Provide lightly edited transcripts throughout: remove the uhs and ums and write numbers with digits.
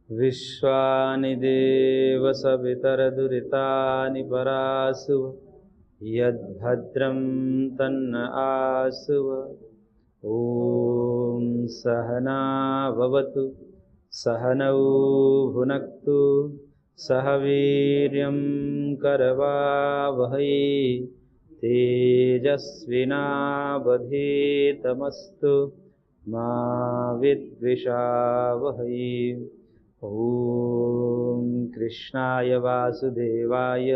विश्वानि देव सवितरदुरितानि परासुव यद्भद्रं तन्न आसुव। ॐ सहना भवतु सहनौ भुनक्तु सह वीर्यं करवावहै तेजस्विनावधीतमस्तु मा विद्विषावहै। ॐ कृष्णाय वासुदेवाय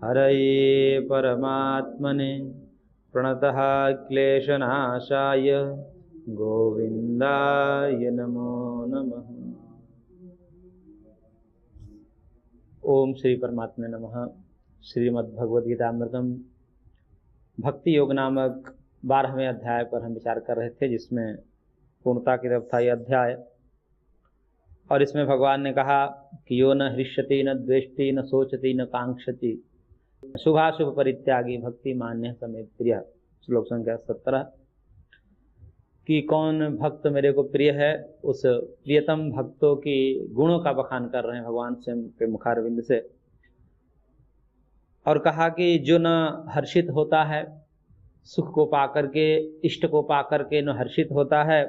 हरये परमात्मने प्रणतः क्लेशनाशाय गोविन्दाय नमो नमः। ओम श्री परमात्मा नमः। श्रीमद्भगवद्गीतामृतम भक्ति योग नामक 12वें अध्याय पर हम विचार कर रहे थे, जिसमें पूर्णता की तरफ था यह अध्याय। और इसमें भगवान ने कहा कि यो न हृष्यति न द्वेष्टि न सोचति न कांक्षति शुभाशुभ परित्यागी भक्ति मान्य समे प्रिय। श्लोक संख्या 17 कि कौन भक्त मेरे को प्रिय है। उस प्रियतम भक्तों की गुणों का बखान कर रहे हैं भगवान स्वयं के मुखारविंद से। और कहा कि जो न हर्षित होता है सुख को पाकर के, इष्ट को पाकर के न हर्षित होता है,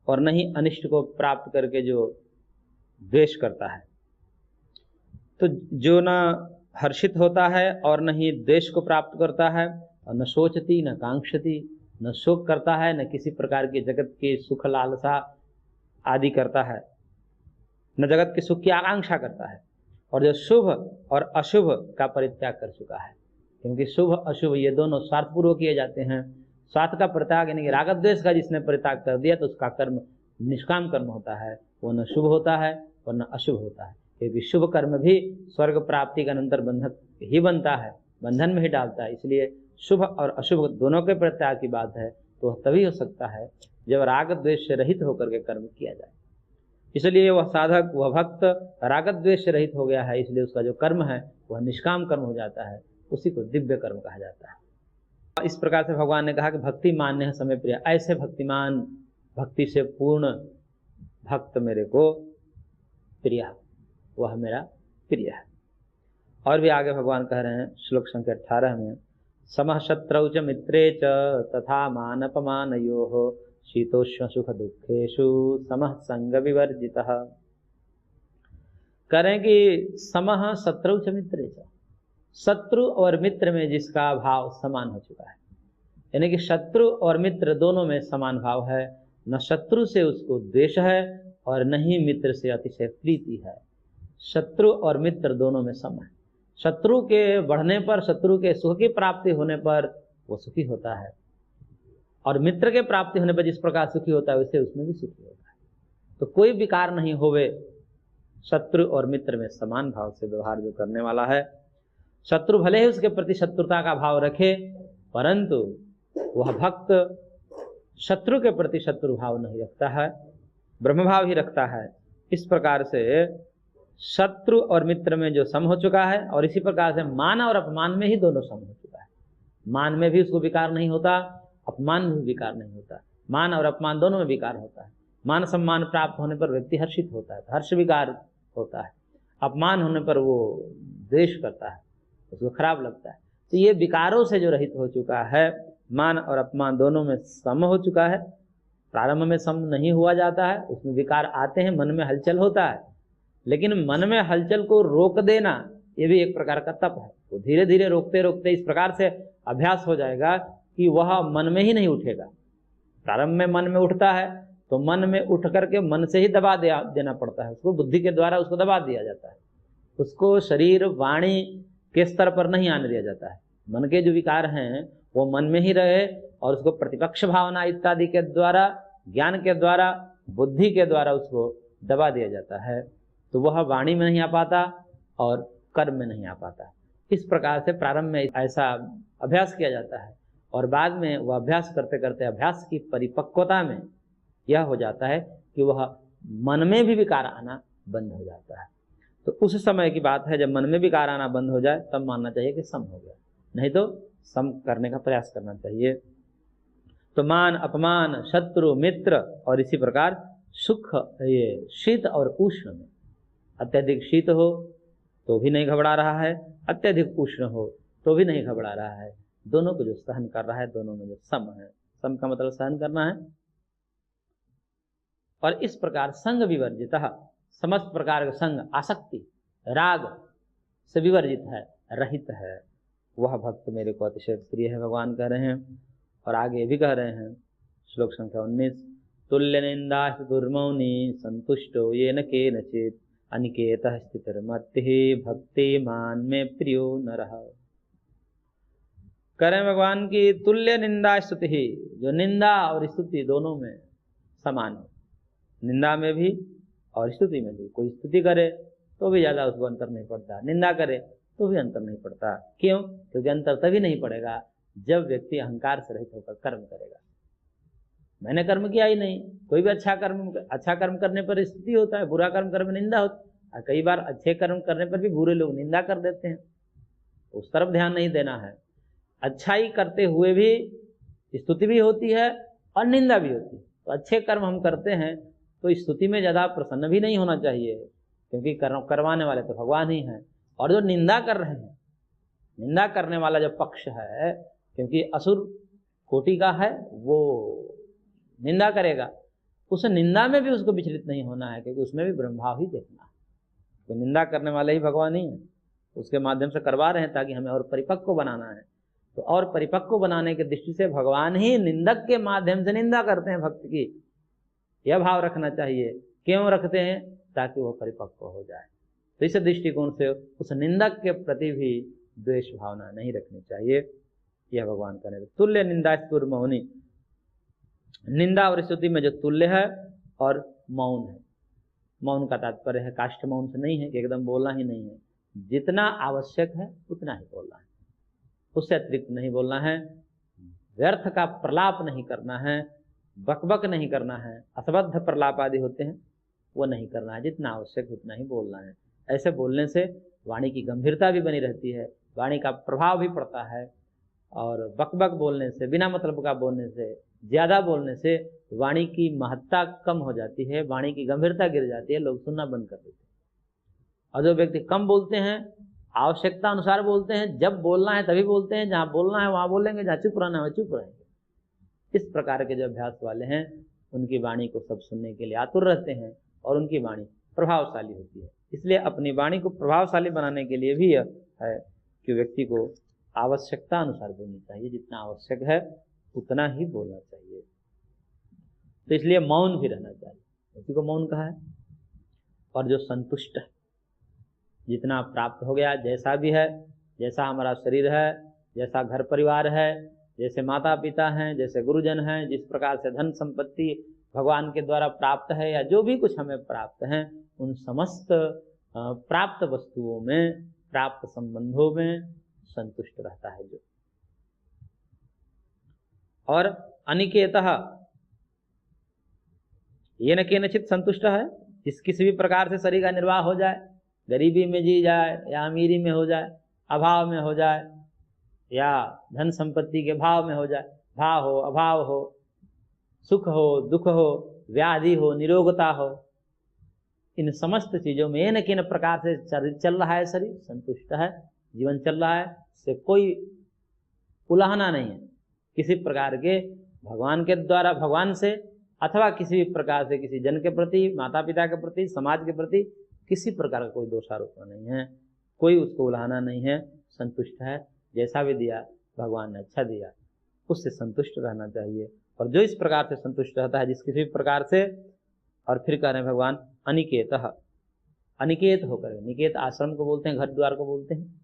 और न ही अनिष्ट को प्राप्त करके जो द्वेष करता है। तो जो न हर्षित होता है और न ही द्वेष को प्राप्त करता है, और न सोचती न कांक्षती, न शोक करता है, न किसी प्रकार के जगत के सुख लालसा आदि करता है, न जगत के सुख की आकांक्षा करता है, और जो शुभ और अशुभ का परित्याग कर चुका है। क्योंकि शुभ अशुभ ये दोनों स्वार्थपूर्वक किए जाते हैं। स्वार्थ का परित्याग यानी कि राग द्वेष का जिसने परित्याग कर दिया तो उसका कर्म निष्काम कर्म होता है, वो न शुभ होता है और न अशुभ होता है। क्योंकि शुभ कर्म भी स्वर्ग प्राप्ति का अनंतर बंधक ही बनता है, बंधन में ही डालता है। इसलिए शुभ और अशुभ दोनों के परित्याग की बात है तो तभी हो सकता है जब राग द्वेष से रहित होकर के कर्म किया जाए। इसलिए वह साधक, वह भक्त राग द्वेष से रहित हो गया है, इसलिए उसका जो कर्म है वह निष्काम कर्म हो जाता है, उसी को दिव्य कर्म कहा जाता है। इस प्रकार से भगवान ने कहा कि भक्ति मान्य है समय प्रिय। ऐसे भक्तिमान, भक्ति से पूर्ण भक्त मेरे को प्रिय, वह मेरा प्रिय है। और भी आगे भगवान कह रहे हैं श्लोक संख्या 18 में, समः शत्रौ च मित्रे च तथा मानपमानयोः शीतोष्ण सुख दुखेषु समः संग विवर्जितः। करें कि समः शत्रौ च मित्रे च, शत्रु और मित्र में जिसका भाव समान हो चुका है, यानी कि शत्रु और मित्र दोनों में समान भाव है। न शत्रु से उसको द्वेष है और न ही मित्र से अतिशय प्रीति है। शत्रु और मित्र दोनों में सम है। शत्रु के बढ़ने पर, शत्रु के सुख की प्राप्ति होने पर वो सुखी होता है, और मित्र के प्राप्ति होने पर जिस प्रकार सुखी होता है वैसे उसमें भी सुखी होता है। तो कोई विकार नहीं होवे, शत्रु और मित्र में समान भाव से व्यवहार जो करने वाला है। शत्रु भले ही उसके प्रति शत्रुता का भाव रखे, परंतु वह भक्त शत्रु के प्रति शत्रु भाव नहीं रखता है, ब्रह्म भाव ही रखता है। इस प्रकार से शत्रु और मित्र में जो सम हो चुका है, और इसी प्रकार से मान और अपमान में ही दोनों सम हो चुका है। मान में भी उसको विकार नहीं होता, अपमान में भी विकार नहीं होता। मान और अपमान दोनों में विकार होता है। मान सम्मान प्राप्त होने पर व्यक्ति हर्षित होता है, हर्ष विकार होता है। अपमान होने पर वो द्वेष करता है, उसको खराब लगता है। तो ये विकारों से जो रहित हो चुका है, मान और अपमान दोनों में सम हो चुका है। प्रारंभ में सम नहीं हुआ जाता है, उसमें विकार आते हैं, मन में हलचल होता है, लेकिन मन में हलचल को रोक देना ये भी एक प्रकार का तप है। वो धीरे धीरे रोकते रोकते इस प्रकार से अभ्यास हो जाएगा कि वह मन में ही नहीं उठेगा। प्रारंभ में मन में उठता है तो मन में उठ करके मन से ही दबा देना पड़ता है, उसको बुद्धि के द्वारा उसको दबा दिया जाता है। उसको शरीर वाणी के स्तर पर नहीं आने दिया जाता है। मन के जो विकार हैं वो मन में ही रहे, और उसको प्रतिपक्ष भावना इत्यादि के द्वारा, ज्ञान के द्वारा, बुद्धि के द्वारा उसको दबा दिया जाता है। तो वह वाणी में नहीं आ पाता और कर्म में नहीं आ पाता। इस प्रकार से प्रारंभ में ऐसा अभ्यास किया जाता है, और बाद में वह अभ्यास करते करते अभ्यास की परिपक्वता में यह हो जाता है कि वह मन में भी विकार आना बंद हो जाता है। तो उस समय की बात है जब मन में विकार आना बंद हो जाए, तब मानना चाहिए कि सम हो गया, नहीं तो सम करने का प्रयास करना चाहिए। तो मान अपमान, शत्रु मित्र, और इसी प्रकार सुख, ये शीत और उष्ण में अत्यधिक शीत हो तो भी नहीं घबरा रहा है, अत्यधिक उष्ण हो तो भी नहीं घबरा रहा है। दोनों को जो सहन कर रहा है, दोनों में जो सम है, सम का मतलब सहन करना है। और इस प्रकार संग विवर्जित, समस्त प्रकार का संग, आसक्ति, राग से विवर्जित है, रहित है, वह भक्त मेरे को अतिशय प्रिय है, भगवान कह रहे हैं। और आगे भी कह रहे हैं, श्लोक संख्या 19, तुल्य निंदा दुर्मौनी संतुष्टो ये न केनचित् अनिकेतः स्थितिर्मतिः भक्ति मान में प्रियो नरः। करें भगवान की तुल्य निंदा स्तुति, जो निंदा और स्तुति दोनों में समान हो, निंदा में भी और स्तुति में भी। कोई स्तुति करे तो भी ज्यादा उसको अंतर नहीं पड़ता, निंदा करे तो भी अंतर नहीं पड़ता। क्यों? क्योंकि अंतर तभी नहीं पड़ेगा जब व्यक्ति अहंकार से रहित होकर कर्म करेगा। मैंने कर्म किया ही नहीं, कोई भी अच्छा कर्म करने पर स्तुति होता है, बुरा कर्म करने पर निंदा होती है। और कई बार अच्छे कर्म करने पर भी बुरे लोग निंदा कर देते हैं, उस तरफ ध्यान नहीं देना है। अच्छाई करते हुए भी स्तुति भी होती है और निंदा भी होती है। तो अच्छे कर्म हम करते हैं तो स्तुति में ज्यादा प्रसन्न भी नहीं होना चाहिए, क्योंकि करवाने वाले तो भगवान ही हैं। और जो निंदा कर रहे हैं, निंदा करने वाला जो पक्ष है, क्योंकि असुर कोटि का है, वो निंदा करेगा, उस निंदा में भी उसको विचलित नहीं होना है, क्योंकि उसमें भी ब्रह्मभाव ही देखना है। तो निंदा करने वाले ही भगवान ही है, उसके माध्यम से करवा रहे हैं ताकि हमें और परिपक्व बनाना है। तो और परिपक्व बनाने की दृष्टि से भगवान ही निंदक के माध्यम से निंदा करते हैं भक्त की, यह भाव रखना चाहिए। क्यों रखते हैं? ताकि वो परिपक्व हो जाए। तो इस दृष्टिकोण से उस निंदक के प्रति भी द्वेष भावना नहीं रखनी चाहिए, यह भगवान का निर्देश। तुल्य निंदा स्तुर मौनी, निंदा और स्तुति में जो तुल्य है और मौन है, मौन का तात्पर्य है काष्ठ मौन से नहीं है कि एकदम बोलना ही नहीं है, जितना आवश्यक है उतना ही बोलना है, उससे अतिरिक्त नहीं बोलना है, व्यर्थ का प्रलाप नहीं करना है, बकबक नहीं करना है, असबद्ध प्रलाप आदि होते हैं वो नहीं करना है, जितना आवश्यक उतना ही बोलना है। ऐसे बोलने से वाणी की गंभीरता भी बनी रहती है, वाणी का प्रभाव भी पड़ता है। और बकबक बोलने से, बिना मतलब का बोलने से, ज्यादा बोलने से वाणी की महत्ता कम हो जाती है, वाणी की गंभीरता गिर जाती है, लोग सुनना बंद कर देते हैं। और जो व्यक्ति कम बोलते हैं, आवश्यकता अनुसार बोलते हैं, जब बोलना है तभी बोलते हैं, जहाँ बोलना है वहां बोलेंगे, जहाँ चुप रहना है वहाँ चुप रहेंगे, इस प्रकार के जो अभ्यास वाले हैं उनकी वाणी को सब सुनने के लिए आतुर रहते हैं और उनकी वाणी प्रभावशाली होती है। इसलिए अपनी वाणी को प्रभावशाली बनाने के लिए भी यह है कि व्यक्ति को आवश्यकता अनुसार बोलनी चाहिए, जितना आवश्यक है उतना ही बोलना चाहिए। तो इसलिए मौन भी रहना चाहिए, उसी को मौन कहा है। और जो संतुष्ट है, जितना प्राप्त हो गया, जैसा भी है, जैसा हमारा शरीर है, जैसा घर परिवार है, जैसे माता पिता हैं, जैसे गुरुजन हैं, जिस प्रकार से धन संपत्ति भगवान के द्वारा प्राप्त है या जो भी कुछ हमें प्राप्त है, उन समस्त प्राप्त वस्तुओं में, प्राप्त संबंधों में संतुष्ट रहता है जो। और अनिकेतः ये न केनचित संतुष्ट है, जिस किसी भी प्रकार से शरीर का निर्वाह हो जाए, गरीबी में जी जाए या अमीरी में हो जाए, अभाव में हो जाए या धन संपत्ति के भाव में हो जाए, भाव हो अभाव हो, सुख हो दुख हो, व्याधि हो निरोगता हो, इन समस्त चीजों में ये न किन प्रकार से चल रहा है, शरीर संतुष्ट है, जीवन चल रहा है, से कोई उलाहना नहीं है किसी प्रकार के, भगवान के द्वारा, भगवान से अथवा किसी भी प्रकार से किसी जन के प्रति, माता पिता के प्रति, समाज के प्रति किसी प्रकार का कोई दोषारोपण नहीं है, कोई उसको उलाहना नहीं है, संतुष्ट है। जैसा भी दिया भगवान ने अच्छा दिया, उससे संतुष्ट रहना चाहिए। और जो इस प्रकार से संतुष्ट रहता है, जिस किसी भी प्रकार से, और फिर कह रहे हैं भगवान अनिकेतः, अनिकेत होकर, निकेत आश्रम को बोलते हैं, घर द्वार को बोलते हैं।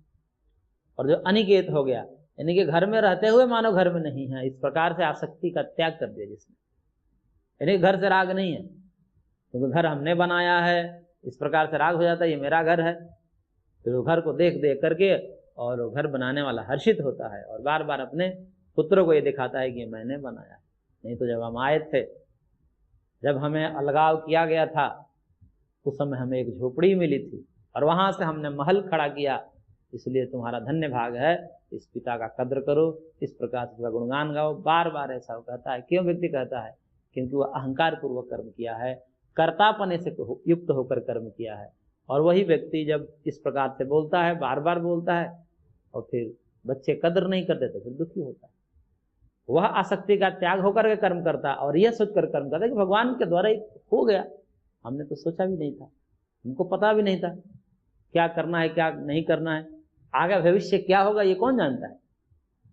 और जो अनिकेत हो गया, यानी कि घर में रहते हुए मानो घर में नहीं है, इस प्रकार से आसक्ति का त्याग कर दिया जिसने, यानी घर से राग नहीं है, क्योंकि घर हमने बनाया है, इस प्रकार से राग हो जाता है, ये मेरा घर है। तो घर को देख देख करके, और घर बनाने वाला हर्षित होता है और बार बार अपने पुत्रों को ये दिखाता है कि मैंने बनाया है। नहीं तो जब हम आए थे, जब हमें अलगाव किया गया था, उस समय हमें एक झोपड़ी मिली थी और वहां से हमने महल खड़ा किया, इसलिए तुम्हारा धन्य भाग है, इस पिता का कद्र करो, इस प्रकार से गुणगान गाओ। बार बार ऐसा कहता है। क्यों व्यक्ति कहता है? क्योंकि वह अहंकार पूर्वक कर्म किया है, कर्तापने से युक्त होकर कर्म किया है, और वही व्यक्ति जब इस प्रकार से बोलता है, बार बार बोलता है, और फिर बच्चे कदर नहीं करते तो फिर दुखी होता है। वह आसक्ति का त्याग होकर के कर्म करता है और यह सोचकर कर्म करता है कि भगवान के द्वारा ही हो गया, हमने तो सोचा भी नहीं था, हमको पता भी नहीं था क्या करना है क्या नहीं करना है, आगे भविष्य क्या होगा ये कौन जानता है।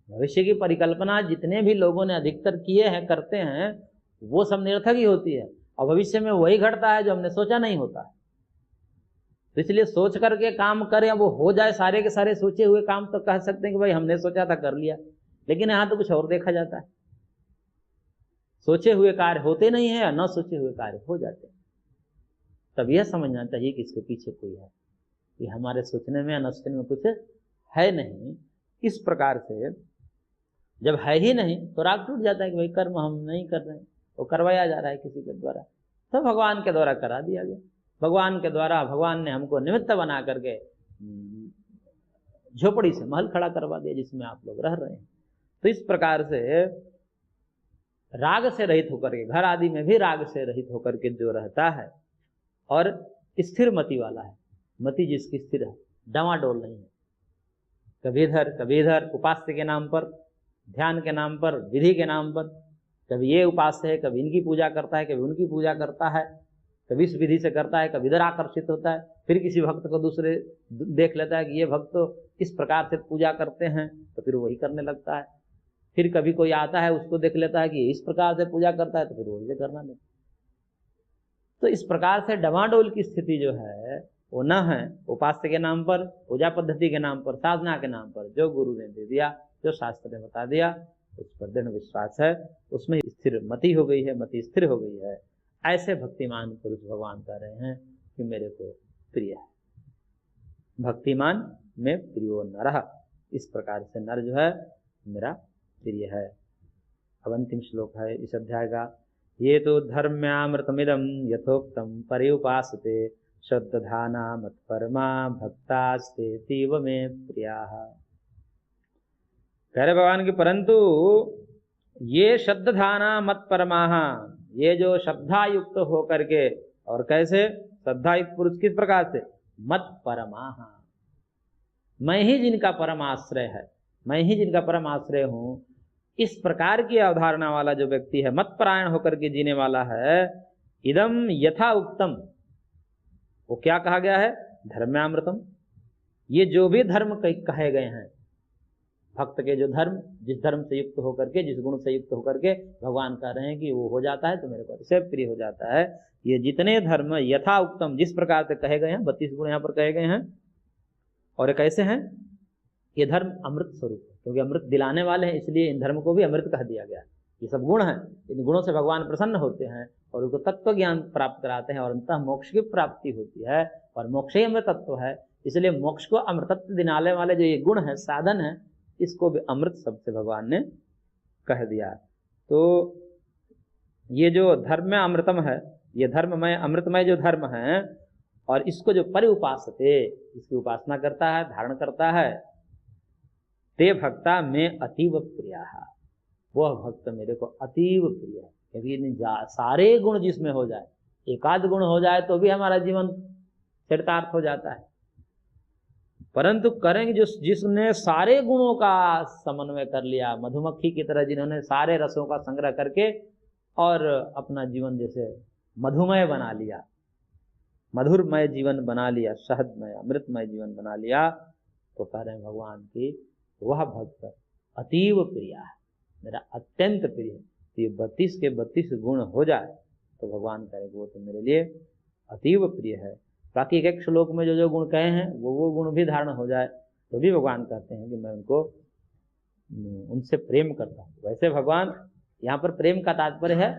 भविष्य की परिकल्पना जितने भी लोगों ने अधिकतर किए हैं, करते हैं, वो सब निरर्थक ही होती है, और भविष्य में वही घटता है जो हमने सोचा नहीं होता है। तो इसलिए सोच करके काम करें, वो हो जाए, सारे के सारे सोचे हुए काम तो कह सकते हैं कि भाई हमने सोचा था कर लिया, लेकिन यहाँ तो कुछ और देखा जाता है। सोचे हुए कार्य होते नहीं है, न सोचे हुए कार्य हो जाते हैं। तब यह समझना चाहिए कि इसके पीछे कोई है, कि हमारे सोचने में या न सोचने में कुछ है नहीं। इस प्रकार से जब है ही नहीं तो राग टूट जाता है कि भाई कर्म हम नहीं कर रहे हैं, वो करवाया जा रहा है किसी के द्वारा, तो भगवान के द्वारा करा दिया गया। भगवान के द्वारा भगवान ने हमको निमित्त बना करके झोपड़ी से महल खड़ा करवा दिया जिसमें आप लोग रह रहे हैं। तो इस प्रकार से राग से रहित होकर के, घर आदि में भी राग से रहित होकर के जो रहता है और स्थिर मति वाला है, मति जिसकी स्थिर है, डामाडोल नहीं है, कभी इधर उपास्य के नाम पर, ध्यान के नाम पर, विधि के नाम पर, कभी ये उपास्य है, कभी इनकी पूजा करता है, कभी उनकी पूजा करता है, कभी इस विधि से करता है, कभी इधर आकर्षित होता है, फिर किसी भक्त को दूसरे देख लेता है कि ये भक्त तो इस प्रकार से पूजा करते हैं, तो फिर वही करने लगता है। फिर कभी कोई आता है उसको देख लेता है कि इस प्रकार से पूजा करता है, तो फिर वही से करना लगता है। तो इस प्रकार से डमाडोल की स्थिति जो है वो न है। उपास्य के नाम पर, पूजा पद्धति के नाम पर, साधना के नाम पर जो गुरु ने दे दिया, जो शास्त्र ने बता दिया, उस पर दृढ़ विश्वास है, उसमें स्थिर मति हो गई है, मति स्थिर हो गई है। ऐसे भक्तिमान पुरुष भगवान कह रहे हैं कि मेरे को प्रिय है, भक्तिमान में प्रियो नरः, इस प्रकार से नर जो है मेरा प्रिय है। अब अंतिम श्लोक है इस अध्याय का। ये तो धर्म्यामृतमिदं यथोक्तं पर्युपासते श्रद्धाना मत्परमा भक्तास्ते तीव में प्रियाः। कह रहे भगवान की परंतु ये श्रद्धाना मत्परमाः, ये जो श्रद्धा युक्त होकर के, और कैसे श्रद्धा युक्त पुरुष किस प्रकार से, मत्परमाः, मैं ही जिनका परम आश्रय है, मैं ही जिनका परम आश्रय हूं, इस प्रकार की अवधारणा वाला जो व्यक्ति है, मतपरायण होकर के जीने वाला है, इदम यथा उक्तम, वो क्या कहा गया है, धर्म्यामृतम, ये जो भी धर्म कहे गए हैं, भक्त के जो धर्म, जिस धर्म से युक्त होकर के, जिस गुण से युक्त होकर के भगवान कह रहे हैं कि वो हो जाता है तो मेरे को इससे प्रिय हो जाता है। ये जितने धर्म यथा उक्तम, जिस प्रकार से कहे गए हैं, 32 गुण यहाँ पर कहे गए हैं, और ये कैसे हैं, ये धर्म अमृत स्वरूप है, क्योंकि अमृत दिलाने वाले हैं, इसलिए इन धर्म को भी अमृत कह दिया गया। ये सब गुण हैं, इन गुणों से भगवान प्रसन्न होते हैं और उनको तत्व ज्ञान प्राप्त कराते हैं, और अंततः मोक्ष की प्राप्ति होती है, और मोक्ष ही अमृत तत्व है। इसलिए मोक्ष को अमृतत्व दिलाने वाले जो ये गुण है, साधन है, इसको भी अमृत शब्द से भगवान ने कह दिया। तो ये जो धर्म में अमृतम है, ये धर्ममय अमृतमय जो धर्म है, और इसको जो परिउपासते, इसकी उपासना करता है, धारण करता है, ते भक्ता में अतीव प्रिया, वह भक्त मेरे को अतीव प्रिय है। क्योंकि सारे गुण जिसमें हो जाए, एकाध गुण हो जाए तो भी हमारा जीवन चरितार्थ हो जाता है, परंतु करेंगे जिसने सारे गुणों का समन्वय कर लिया, मधुमक्खी की तरह जिन्होंने सारे रसों का संग्रह करके और अपना जीवन जैसे मधुमय बना लिया, मधुरमय जीवन बना लिया, शहदमय अमृतमय जीवन बना लिया, तो कह रहे हैं भगवान की वह भक्त अतीव प्रिय है, मेरा अत्यंत प्रिय है। तो ये 32 के 32 गुण हो जाए तो भगवान कहेंगे वो तो मेरे लिए अतीव प्रिय है। बाकी एक श्लोक में जो जो गुण कहे हैं वो गुण भी धारण हो जाए तो भी भगवान कहते हैं कि मैं उनको उनसे प्रेम करता हूँ। वैसे भगवान यहाँ पर प्रेम का तात्पर्य है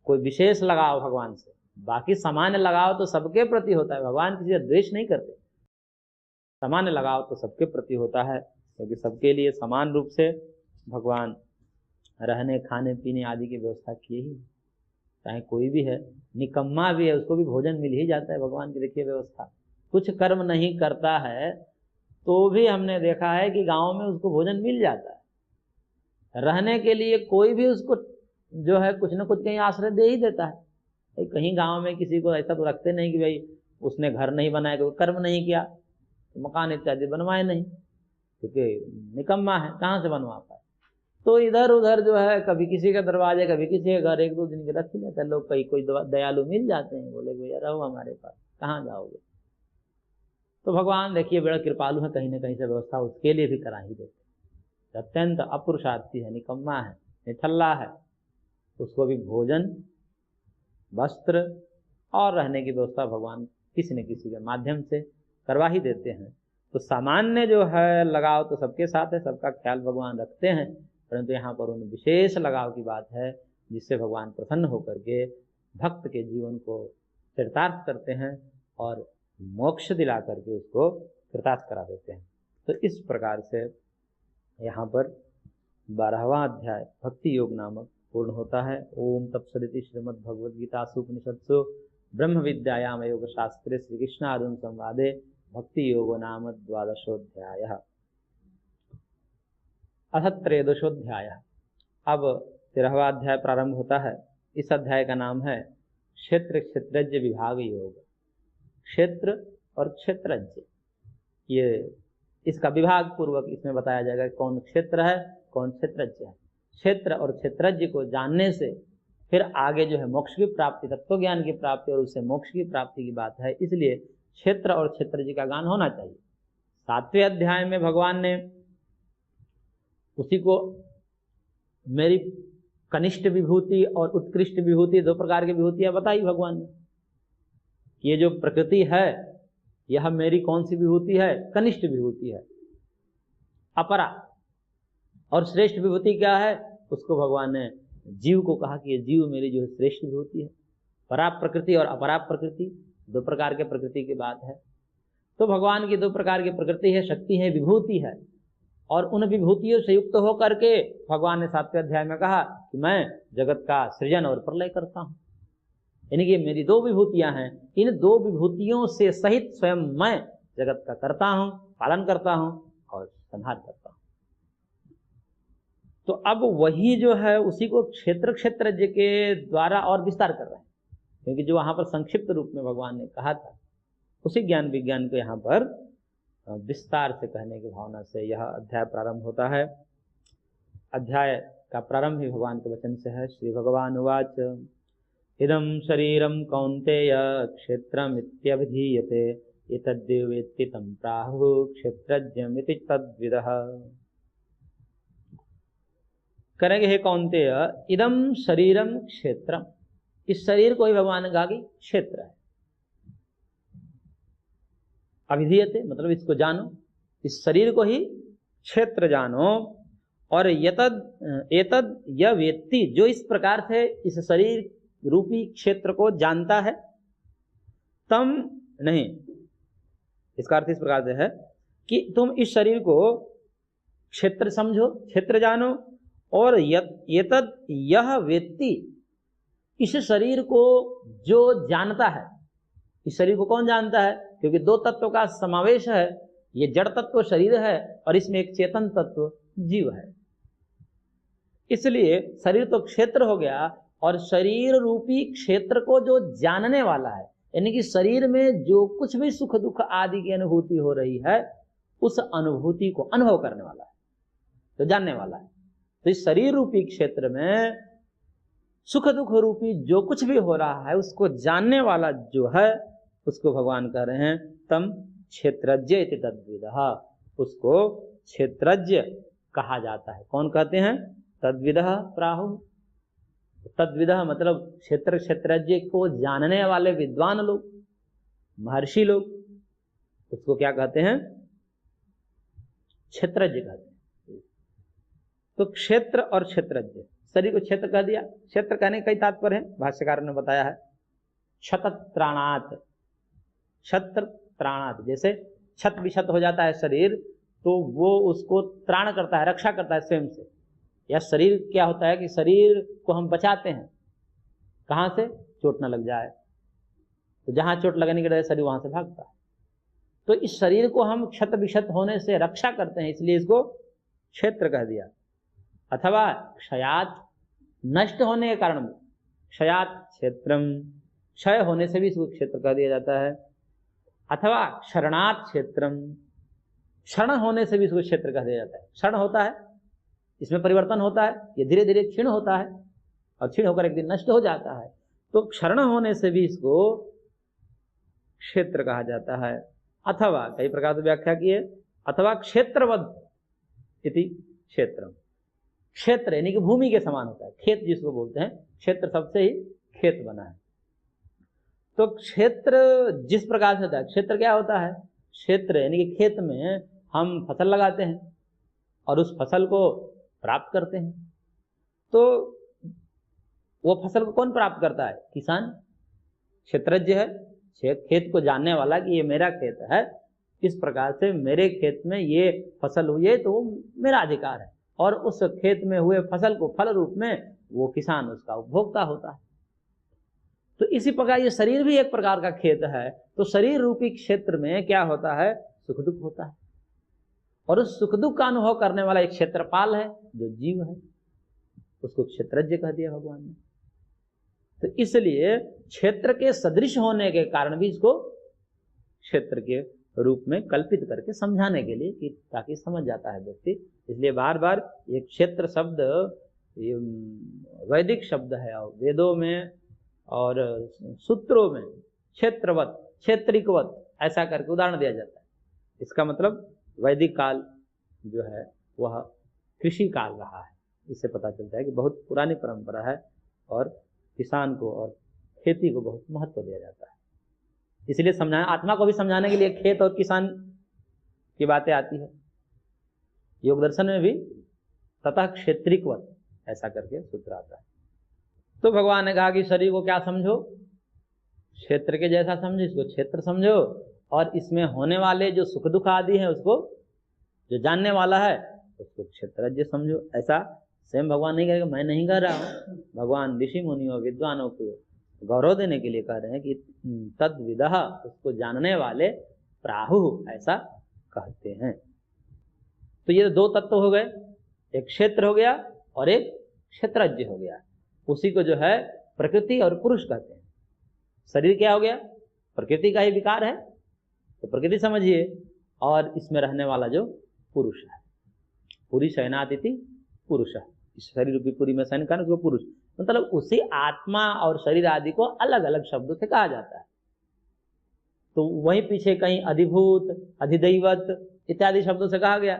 कोई विशेष लगाव भगवान से, बाकी सामान्य लगाव तो सबके प्रति होता है। भगवान किसी का द्वेष नहीं करते, सामान्य लगाव तो सबके प्रति होता है, क्योंकि सबके लिए समान रूप से भगवान रहने खाने पीने आदि की व्यवस्था किए ही, चाहे कोई भी है, निकम्मा भी है उसको भी भोजन मिल ही जाता है। भगवान की देखिए व्यवस्था, कुछ कर्म नहीं करता है तो भी हमने देखा है कि गांव में उसको भोजन मिल जाता है। रहने के लिए कोई भी उसको जो है कुछ न कुछ कहीं आश्रय दे ही देता है। कहीं गांव में किसी को ऐसा तो रखते नहीं कि भाई उसने घर नहीं बनाया, कोई कर्म नहीं किया, तो मकान इत्यादि बनवाए नहीं, क्योंकि निकम्मा है, कहाँ से बनवा पाए। तो इधर उधर जो है, कभी किसी का दरवाजे, कभी किसी के घर, 1-2 दिन के रख ही लेते हैं लोग। कहीं कोई दयालु मिल जाते हैं, बोले भैया रहो हमारे पास, कहाँ जाओगे। तो भगवान देखिए बड़ा कृपालु है, कहीं ना कहीं से व्यवस्था उसके लिए भी करा ही देते। अत्यंत अपुरुषार्थी है, निकम्मा है, निठल्ला है, उसको भी भोजन, वस्त्र और रहने की व्यवस्था भगवान किसी न किसी के माध्यम से करवा ही देते हैं। तो सामान्य जो है लगाव तो सबके साथ है, सबका ख्याल भगवान रखते हैं, परंतु यहाँ पर उन विशेष लगाव की बात है जिससे भगवान प्रसन्न होकर के भक्त के जीवन को चरितार्थ करते हैं और मोक्ष दिला करके उसको कृतार्थ करा देते हैं। तो इस प्रकार से यहाँ पर 12वां अध्याय भक्ति योग नामक पूर्ण होता है। ओम तत्सदिति श्रीमद् भगवद गीतासु उपनिषत्सु ब्रह्म विद्यायाम योग शास्त्रे श्री कृष्ण अर्जुन संवादे भक्ति योगो नाम 12वाध्यायः। अथ 13वाध्याय। अब 13वां अध्याय प्रारंभ होता है। इस अध्याय का नाम है क्षेत्र क्षेत्रज्ञ विभाग योग। क्षेत्र और क्षेत्रज्ञ, ये इसका विभाग पूर्वक इसमें बताया जाएगा कौन क्षेत्र है कौन क्षेत्रज्ञ है। क्षेत्र और क्षेत्रज्ञ को जानने से फिर आगे जो है मोक्ष की प्राप्ति, तत्व ज्ञान की प्राप्ति और उससे मोक्ष की प्राप्ति की बात है, इसलिए क्षेत्र और क्षेत्रज्ञ का ज्ञान होना चाहिए। 7वें अध्याय में भगवान ने उसी को मेरी कनिष्ठ विभूति और उत्कृष्ट विभूति, 2 प्रकार की विभूतियां बताई भगवान ने। ये जो प्रकृति है यह मेरी कौन सी विभूति है? कनिष्ठ विभूति है। अपरा और श्रेष्ठ विभूति क्या है? उसको भगवान ने जीव को कहा कि ये जीव मेरी जो है श्रेष्ठ विभूति है। परा प्रकृति और अपरा प्रकृति, 2 प्रकार के प्रकृति की बात है। तो भगवान की 2 प्रकार की प्रकृति है, शक्ति है, विभूति है, और उन विभूतियों से युक्त होकर के भगवान ने 7वें अध्याय में कहा कि मैं जगत का सृजन और प्रलय करता हूं। यानी कि मेरी 2 विभूतियां हैं, इन 2 विभूतियों से सहित स्वयं मैं जगत का करता हूं, पालन करता हूं और संहार करता हूं। तो अब वही जो है उसी को क्षेत्र क्षेत्रज्ञ के द्वारा और विस्तार कर रहे हैं, क्योंकि जो वहां पर संक्षिप्त रूप में भगवान ने कहा था उसी ज्ञान विज्ञान को यहाँ पर विस्तार से कहने की भावना से यह अध्याय प्रारंभ होता है। अध्याय का प्रारंभ ही भगवान के वचन से है। श्री भगवान उवाच इदं शरीरं कौन्तेय क्षेत्रमित्यभिधीयते एतद्देव वेत्ति तं प्राहुः क्षेत्रज्ञमिति तद्विदः। करेंगे हे कौन्तेय, इदं शरीरं क्षेत्रम, इस शरीर को ही भगवान ने कहा कि क्षेत्र है। अभिधीयते मतलब इसको जानो, इस शरीर को ही क्षेत्र जानो। और एतद यह व्यक्ति जो इस प्रकार से इस शरीर रूपी क्षेत्र को जानता है, तम नहीं, इसका अर्थ इस प्रकार से है कि तुम इस शरीर को क्षेत्र समझो, क्षेत्र जानो। और एतद यह व्यक्ति, इस शरीर को जो जानता है, इस शरीर को कौन जानता है? क्योंकि 2 तत्व का समावेश है, ये जड़ तत्व शरीर है और इसमें एक चेतन तत्व जीव है। इसलिए शरीर तो क्षेत्र हो गया, और शरीर रूपी क्षेत्र को जो जानने वाला है, यानी कि शरीर में जो कुछ भी सुख दुख आदि की अनुभूति हो रही है, उस अनुभूति को अनुभव करने वाला है, तो जानने वाला है। तो इस शरीर रूपी क्षेत्र में सुख दुख रूपी जो कुछ भी हो रहा है उसको जानने वाला जो है, उसको भगवान कह रहे हैं तम क्षेत्रज्ञ इति तद्विदः, उसको क्षेत्रज्ञ कहा जाता है। कौन कहते हैं? तद्विदः प्राहुः। तद्विदः मतलब क्षेत्र क्षेत्रज्ञ को जानने वाले विद्वान लोग, महर्षि लोग, उसको क्या कहते हैं? क्षेत्रज्ञ कहते हैं। तो क्षेत्र और क्षेत्रज्ञ, शरीर को क्षेत्र कह दिया। क्षेत्र कहने का कई तात्पर्य है, भाष्यकार ने बताया है। क्षतत्राणात्, क्षत्र त्राणात्, जैसे क्षत विक्षत हो जाता है शरीर, तो वो उसको त्राण करता है, रक्षा करता है स्वयं से। या शरीर क्या होता है कि शरीर को हम बचाते हैं, कहाँ से? चोट न लग जाए, तो जहां चोट लगने की वजह शरीर वहां से भागता है। तो इस शरीर को हम क्षत विक्षत होने से रक्षा करते हैं, इसलिए इसको क्षेत्र कह दिया। अथवा क्षयात, नष्ट होने के कारण, क्षयात क्षेत्रम, क्षय होने से भी इसको क्षेत्र कह दिया जाता है। अथवा क्षरणात् क्षेत्रम, क्षरण होने से भी इसको क्षेत्र कह दिया जाता है। क्षण होता है, इसमें परिवर्तन होता है, ये धीरे धीरे क्षीण होता है और क्षीण होकर एक दिन नष्ट हो जाता है, तो क्षरण होने से भी इसको क्षेत्र कहा जाता है। अथवा कई प्रकार से व्याख्या की है, अथवा क्षेत्रवद इति क्षेत्रम, क्षेत्र यानी कि भूमि के समान होता है, खेत जिसको बोलते हैं, क्षेत्र सबसे ही खेत बना है। तो क्षेत्र जिस प्रकार से होता है, क्षेत्र क्या होता है, क्षेत्र यानी कि खेत में हम फसल लगाते हैं और उस फसल को प्राप्त करते हैं, तो वो फसल को कौन प्राप्त करता है, किसान, क्षेत्रज्ञ है, खेत को जानने वाला कि ये मेरा खेत है, इस प्रकार से मेरे खेत में ये फसल हुई है तो वो मेरा अधिकार है, और उस खेत में हुए फसल को फल रूप में वो किसान उसका उपभोक्ता होता है। तो इसी प्रकार ये शरीर भी एक प्रकार का खेत है, तो शरीर रूपी क्षेत्र में क्या होता है, सुख दुख होता है, और उस सुख दुख का अनुभव करने वाला एक क्षेत्रपाल है जो जीव है, उसको क्षेत्रज्ञ कह दिया भगवान ने। तो इसलिए क्षेत्र के सदृश होने के कारण भी इसको क्षेत्र के रूप में कल्पित करके समझाने के लिए कि ताकि समझ जाता है व्यक्ति। इसलिए बार बार ये क्षेत्र शब्द ये वैदिक शब्द है, और वेदों में और सूत्रों में क्षेत्रवत, क्षेत्रिकवत ऐसा करके उदाहरण दिया जाता है। इसका मतलब वैदिक काल जो है वह कृषि काल रहा है, इससे पता चलता है कि बहुत पुरानी परंपरा है और किसान को और खेती को बहुत महत्व दिया जाता है। इसलिए समझाना, आत्मा को भी समझाने के लिए खेत और किसान की बातें आती है। योग दर्शन में भी ततः क्षेत्रिकवत ऐसा करके सूत्र आता है। तो भगवान ने कहा कि शरीर को क्या समझो, क्षेत्र के जैसा समझो, इसको क्षेत्र समझो, और इसमें होने वाले जो सुख दुख आदि है उसको जो जानने वाला है उसको क्षेत्रज्ञ समझो। ऐसा स्वयं भगवान नहीं कहेगा, मैं नहीं कह रहा हूँ, भगवान ऋषि मुनियों विद्वानों को गौरव देने के लिए कह रहे हैं कि तद विदः, उसको जानने वाले, प्राहु ऐसा कहते हैं। तो ये दो तत्व हो गए, एक क्षेत्र हो गया और एक क्षेत्रज्ञ हो गया। उसी को जो है प्रकृति और पुरुष कहते हैं। शरीर क्या हो गया, प्रकृति का ही विकार है, तो प्रकृति समझिए, और इसमें रहने वाला जो पुरुष है, पुरी शयनादिति पुरुष है, इस शरीर रूपी पुरी में शयन करना उसको पुरुष, मतलब उसी आत्मा और शरीर आदि को अलग अलग शब्दों से कहा जाता है। तो वहीं पीछे कहीं अधिभूत, अधिदैवत इत्यादि शब्दों से कहा गया,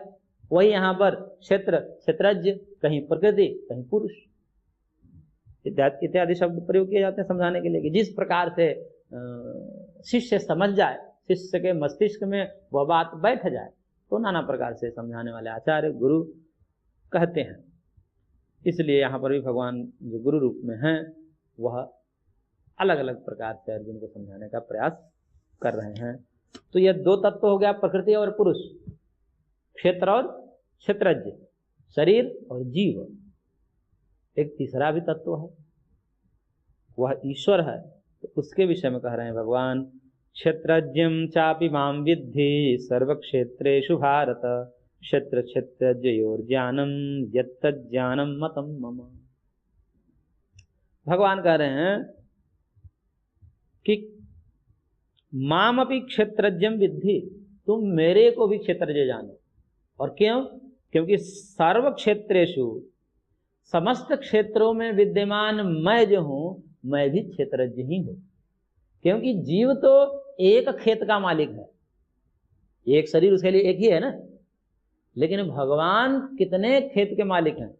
वही यहाँ पर क्षेत्र, क्षेत्रज्ञ, कहीं प्रकृति, कहीं पुरुष इत्यादि शब्द प्रयोग किए जाते हैं समझाने के लिए कि जिस प्रकार से शिष्य समझ जाए, शिष्य के मस्तिष्क में वह बात बैठ जाए, तो नाना प्रकार से समझाने वाले आचार्य गुरु कहते हैं। इसलिए यहाँ पर भी भगवान जो गुरु रूप में हैं वह अलग अलग प्रकार से अर्जुन को समझाने का प्रयास कर रहे हैं। तो यह दो तत्व हो गया, प्रकृति और पुरुष, क्षेत्र और क्षेत्रज्ञ, शरीर और जीव। एक तीसरा भी तत्व है, वह ईश्वर है, तो उसके विषय में कह रहे हैं भगवान, क्षेत्रज्ञं चापि मां विद्धि सर्वक्षेत्रेषु भारत, क्षेत्र क्षेत्रज्ञयोर्ज्ञानं यत्तज्ज्ञानं मतं मम। भगवान कह रहे हैं कि मामपि क्षेत्रज्ञं विद्धि, तुम मेरे को भी क्षेत्रज्ञ जानो। और क्यों? क्योंकि सर्व क्षेत्रेषु, समस्त क्षेत्रों में विद्यमान मैं जो हूं, मैं भी क्षेत्रज्ञ ही हूं। क्योंकि जीव तो एक खेत का मालिक है, एक शरीर उसके लिए एक ही है ना, लेकिन भगवान कितने खेत के मालिक हैं?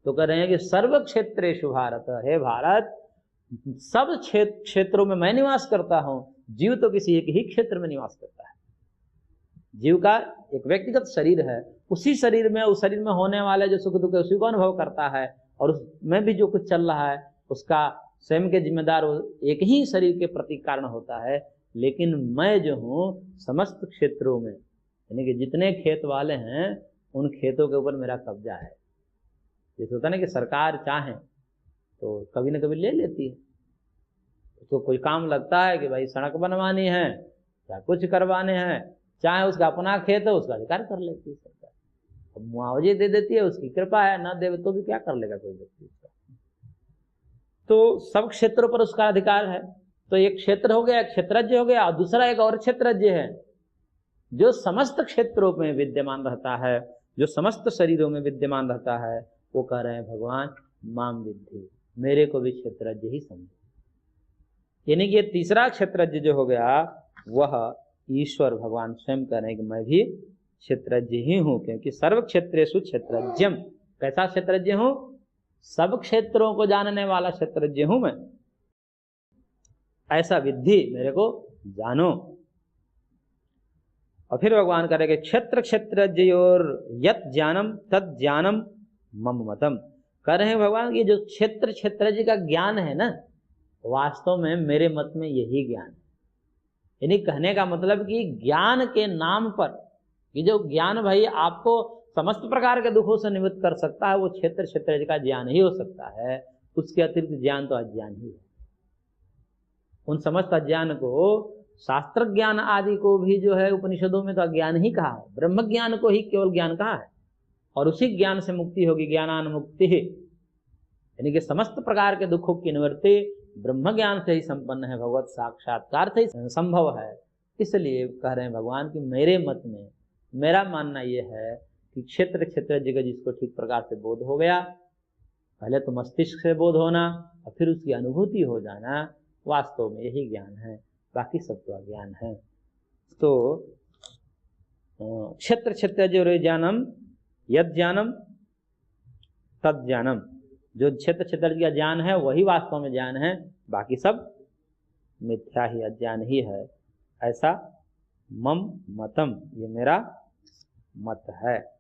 तो कह रहे हैं कि सर्व क्षेत्रेषु भारत, हे भारत, सब क्षेत्रों में मैं निवास करता हूं। जीव तो किसी एक ही क्षेत्र में निवास करता है। जीव का एक व्यक्तिगत शरीर है, उसी शरीर में, उस शरीर में होने वाले जो सुख दुख है उसी को अनुभव करता है, और उसमें भी जो कुछ चल रहा है उसका स्वयं के जिम्मेदार एक ही शरीर के प्रति कारण होता है। लेकिन मैं जो हूँ समस्त क्षेत्रों में, यानी कि जितने खेत वाले हैं उन खेतों के ऊपर मेरा कब्जा है। जैसे होता है ना कि सरकार चाहे तो कभी ना कभी ले लेती है, उसको कोई काम लगता है कि भाई सड़क बनवानी है या कुछ करवाने हैं, चाहे उसका अपना खेत है उसका अधिकार कर लेती है सरकार, अब मुआवजे दे देती है, उसकी कृपा है, ना दे तो भी क्या कर लेगा कोई व्यक्ति उसका। तो सब क्षेत्रों पर उसका अधिकार है। तो एक क्षेत्र हो गया, एक क्षेत्रज्ञ हो गया, और दूसरा एक और क्षेत्रज्ञ है जो समस्त क्षेत्रों में विद्यमान रहता है, जो समस्त शरीरों में विद्यमान रहता है। वो कह रहे हैं भगवान माम विद्धि, मेरे को भी क्षेत्रज्ञ ही समझो। यानी कि ये तीसरा क्षेत्रज्ञ जो हो गया वह ईश्वर भगवान स्वयं कह रहे हैं कि मैं भी क्षेत्रज्ञ ही हूं, क्योंकि सर्व क्षेत्रेषु क्षेत्रज्ञम। कैसा क्षेत्रज्ञ हूं? सब क्षेत्रों को जानने वाला क्षेत्रज्ञ हूं मैं। ऐसा विद्धि, मेरे को जानो। और फिर भगवान करेंगे क्षेत्र क्षेत्रज्ञयोर यत् ज्ञानम तद ज्ञानम मम मतम। कह रहे हैं भगवान की जो क्षेत्र क्षेत्रज्ञ का ज्ञान है ना, वास्तव में मेरे मत में यही ज्ञान है। यानी कहने का मतलब कि ज्ञान के नाम पर ये जो ज्ञान भाई आपको समस्त प्रकार के दुखों से निवृत्त कर सकता है, वो क्षेत्र क्षेत्रज्ञ का ज्ञान ही हो सकता है। उसके अतिरिक्त ज्ञान तो अज्ञान ही है। उन समस्त अज्ञान को, शास्त्र ज्ञान आदि को भी जो है उपनिषदों में तो अज्ञान ही कहा है, ब्रह्म ज्ञान को ही केवल ज्ञान कहा है। और उसी ज्ञान से मुक्ति होगी, ज्ञानान मुक्ति। यानी कि समस्त प्रकार के दुखों की निवृत्ति ब्रह्म ज्ञान से ही संपन्न है, भगवत साक्षात्कार से ही संभव है। इसलिए कह रहे हैं भगवान कि मेरे मत में, मेरा मानना यह है कि क्षेत्र क्षेत्रज्ञ का जिसको ठीक प्रकार से बोध हो गया, पहले तो मस्तिष्क से बोध होना और फिर उसकी अनुभूति हो जाना, वास्तव में यही ज्ञान है, बाकी सब तो अज्ञान है। तो क्षेत्र क्षेत्रज्ञ ज्ञानम यद ज्ञानम तद ज्ञानम, जो क्षेत्र क्षेत्र का ज्ञान है वही वास्तव में ज्ञान है, बाकी सब मिथ्या ही, अज्ञान ही है। ऐसा मम मतम, ये मेरा मत है।